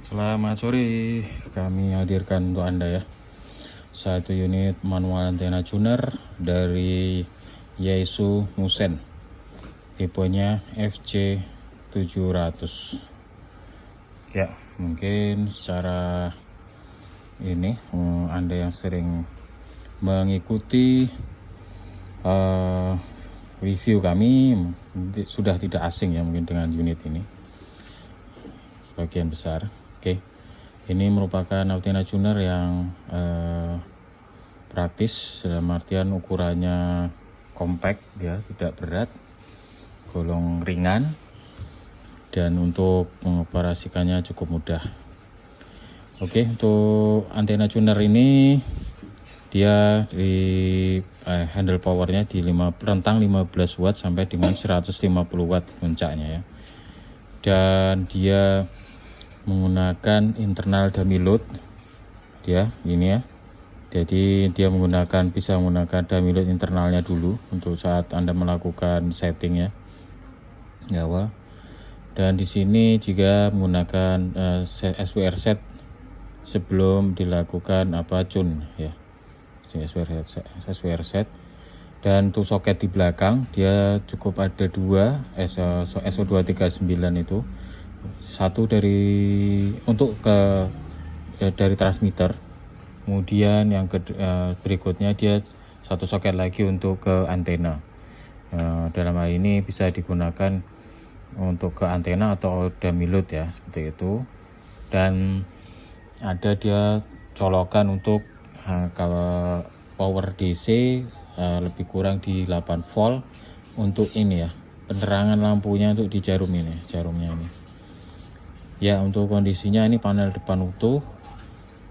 Selamat sore, kami hadirkan untuk Anda ya satu unit manual antena tuner dari Yaesu Musen, tipenya FC700. Ya, mungkin secara ini Anda yang sering mengikuti review kami sudah tidak asing ya mungkin dengan unit ini sebagian besar. Oke, ini merupakan antena tuner yang praktis dalam artian ukurannya compact ya, tidak berat, golong ringan, dan untuk mengoperasikannya cukup mudah. Oke, untuk antena tuner ini dia di handle powernya di rentang 15 watt sampai dengan 150 watt puncaknya ya, dan dia menggunakan internal dummy load dia ini ya. Jadi dia bisa menggunakan dummy load internalnya dulu untuk saat Anda melakukan setting ya awal. Dan di sini juga menggunakan SWR set sebelum dilakukan tune ya. SWR set. Dan untuk soket di belakang dia cukup ada dua SO239 itu. Satu dari transmitter, kemudian yang berikutnya dia satu soket lagi untuk ke antena. Dalam hal ini bisa digunakan untuk ke antena atau dummy load ya, seperti itu. Dan ada dia colokan untuk power DC lebih kurang di 8 volt untuk ini ya, penerangan lampunya untuk di jarumnya ini. Ya, untuk kondisinya ini panel depan utuh,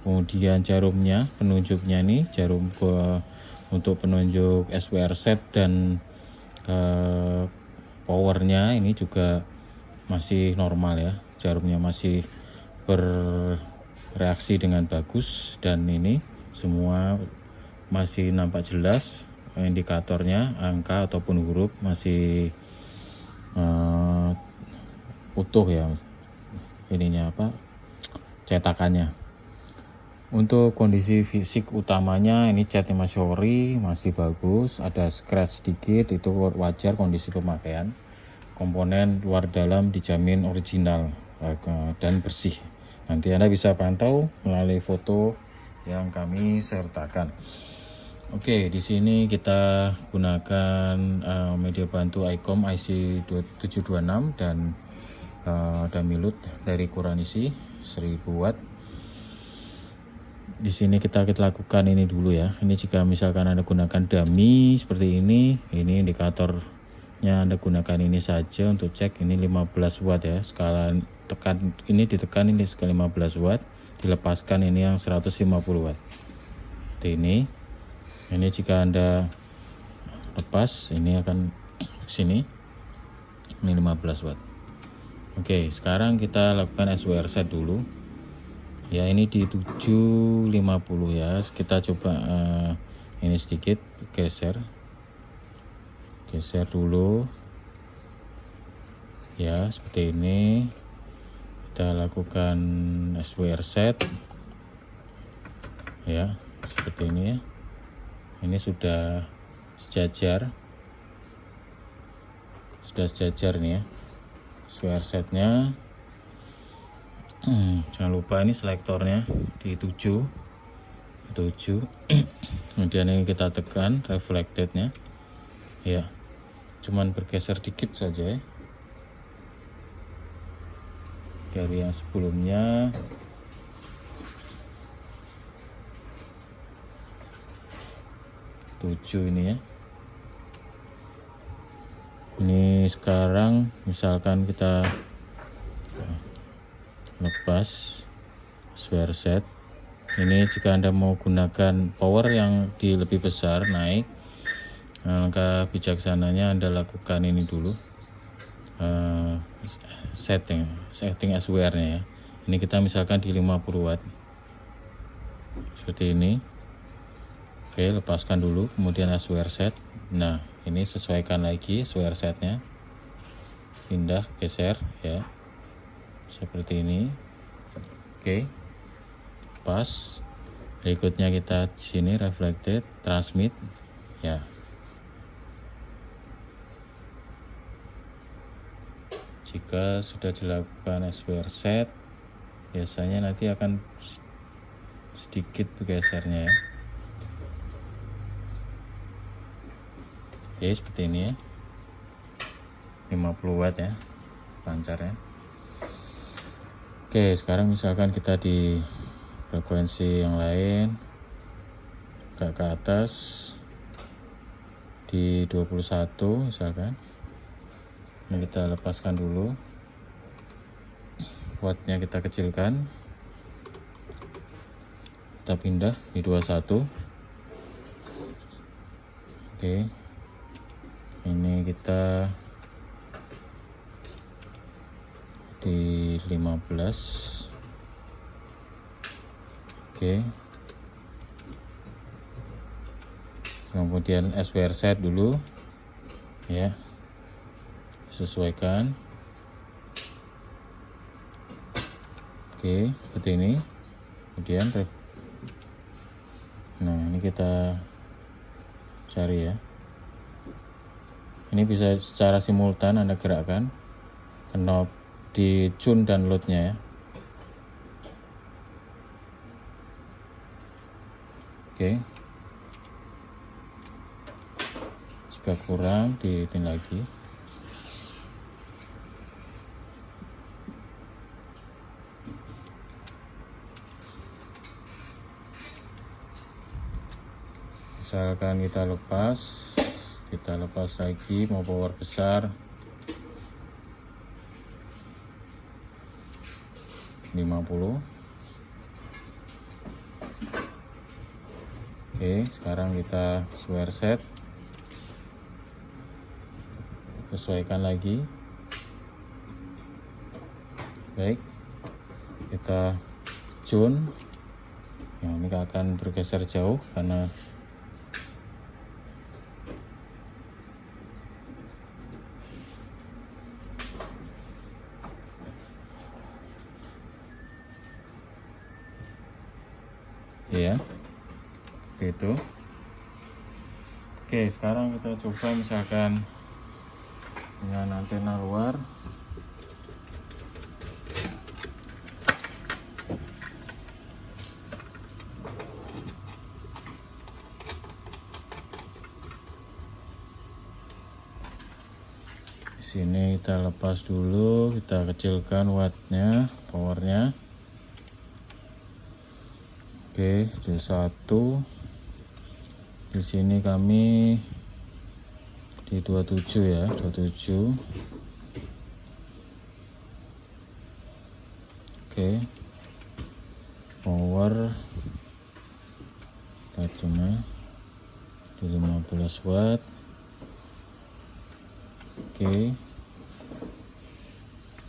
kemudian jarumnya, penunjuknya ini jarum untuk penunjuk SWR set, dan powernya ini juga masih normal ya, jarumnya masih bereaksi dengan bagus, dan ini semua masih nampak jelas indikatornya, angka ataupun huruf masih utuh ya, ininya cetakannya. Untuk kondisi fisik utamanya ini catnya masih ori, masih bagus, ada scratch sedikit, itu wajar kondisi pemakaian. Komponen luar dalam dijamin original dan bersih. Nanti Anda bisa pantau melalui foto yang kami sertakan. Oke, di sini kita gunakan media bantu ICOM IC726 dan dummy load dari Kuranisi 1000 watt. Di sini kita lakukan ini dulu ya. Ini jika misalkan Anda gunakan dummy seperti ini indikatornya Anda gunakan ini saja untuk cek. Ini 15 watt ya, skala tekan ini ditekan, ini skala 15 watt, dilepaskan ini yang 150 watt. Seperti ini. Ini jika Anda lepas ini akan sini, ini 15 watt. Oke, sekarang kita lakukan SWR set dulu. Ya, ini di 750 ya. Kita coba ini sedikit geser dulu. Ya, seperti ini. Kita lakukan SWR set. Ya, seperti ini ya. Ini sudah sejajar. Nih ya. SWR setnya, jangan lupa ini selektornya di 7. Kemudian ini kita tekan reflectednya ya, cuman bergeser dikit saja ya dari yang sebelumnya. Ini ya. Ini sekarang misalkan kita lepas SWR set. Ini jika Anda mau gunakan power yang lebih besar, naik, langkah bijaksananya Anda lakukan ini dulu, setting SWR nya ya. Ini kita misalkan di 50 watt seperti ini. Oke, lepaskan dulu, kemudian SWR set. Nah, ini sesuaikan lagi SWR setnya, pindah, geser ya, seperti ini. Oke, pas. Berikutnya kita di sini reflected transmit ya. Jika sudah dilakukan SWR set, biasanya nanti akan sedikit bergesernya ya. Oke, seperti ini ya. 50 watt ya pancarnya. Oke, sekarang misalkan kita di frekuensi yang lain, agak ke atas di 21 misalkan. Ini kita lepaskan dulu, wattnya kita kecilkan, kita pindah di 21. Oke, ini kita di 15. Oke, kemudian SWR set dulu ya, sesuaikan. Oke, seperti ini. Kemudian nah ini kita cari ya, ini bisa secara simultan Anda gerakkan knob di tune dan loadnya ya. Oke, jika kurang diitin lagi. Misalkan kita lepas lagi, mau power besar 50. Oke, sekarang kita SWR set, sesuaikan lagi. Baik, kita tune ya, ini akan bergeser jauh karena ya, seperti itu. Oke, sekarang kita coba misalkan dengan antena luar. Di sini kita lepas dulu, kita kecilkan wattnya, powernya. Oke, di 1. Di sini kami di 27 ya, 27. Oke, power kita cuma di 15 watt. Oke,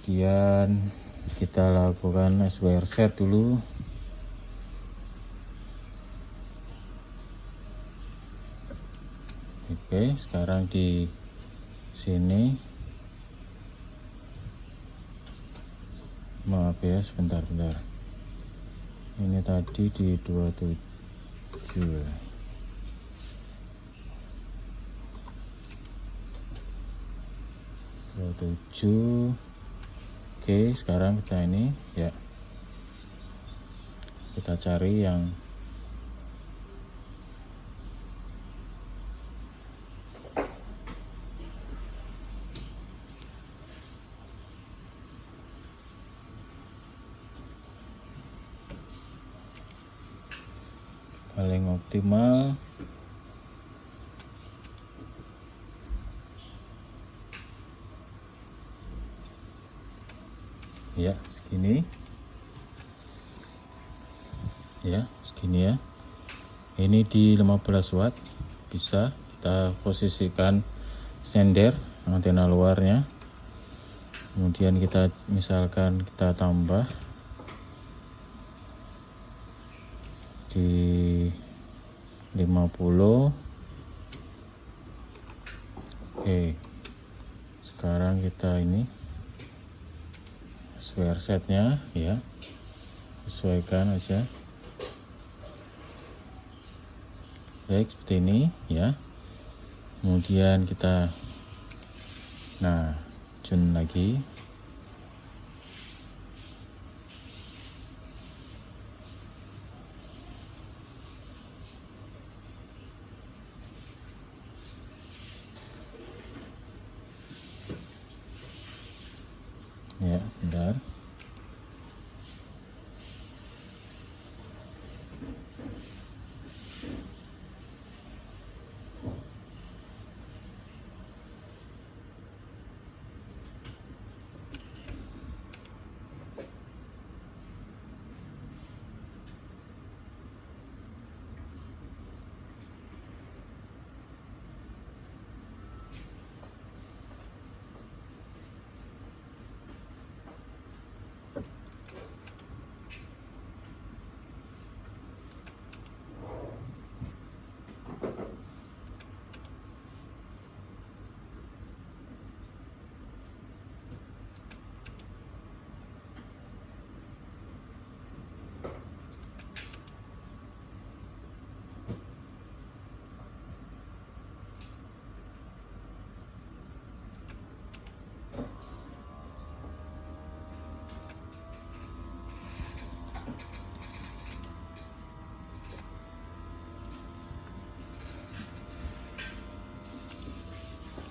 kemudian kita lakukan SWR set dulu. Oke, sekarang di sini, maaf ya, sebentar. Ini tadi di 27. Oke, sekarang kita ini ya, kita cari yang paling optimal. Ya, segini ya, ini di 15 watt. Bisa kita posisikan sender antena luarnya, kemudian kita misalkan kita tambah di 50. Oke, sekarang kita ini SWR setnya ya, sesuaikan aja. Baik, seperti ini ya. Kemudian kita tune lagi. Ya, bentar.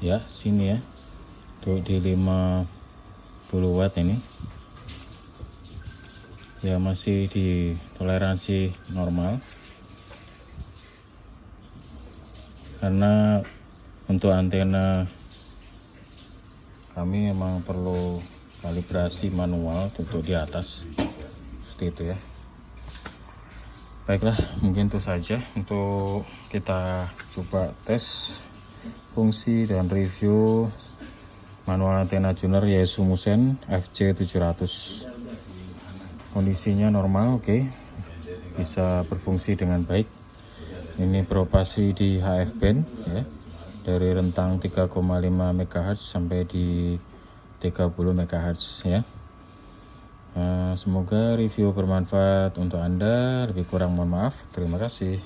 Ya, sini ya. Tuh di 50 watt ini. Ya, masih di toleransi normal. Karena untuk antena kami memang perlu kalibrasi manual untuk di atas. Seperti itu ya. Baiklah, mungkin itu saja untuk kita coba tes fungsi dan review manual antena tuner Yaesu Musen FC700. Kondisinya normal, oke. Bisa berfungsi dengan baik. Ini beroperasi di HF band ya, dari rentang 3,5 MHz sampai di 30 MHz ya. Semoga review bermanfaat untuk Anda. Lebih kurang mohon maaf. Terima kasih.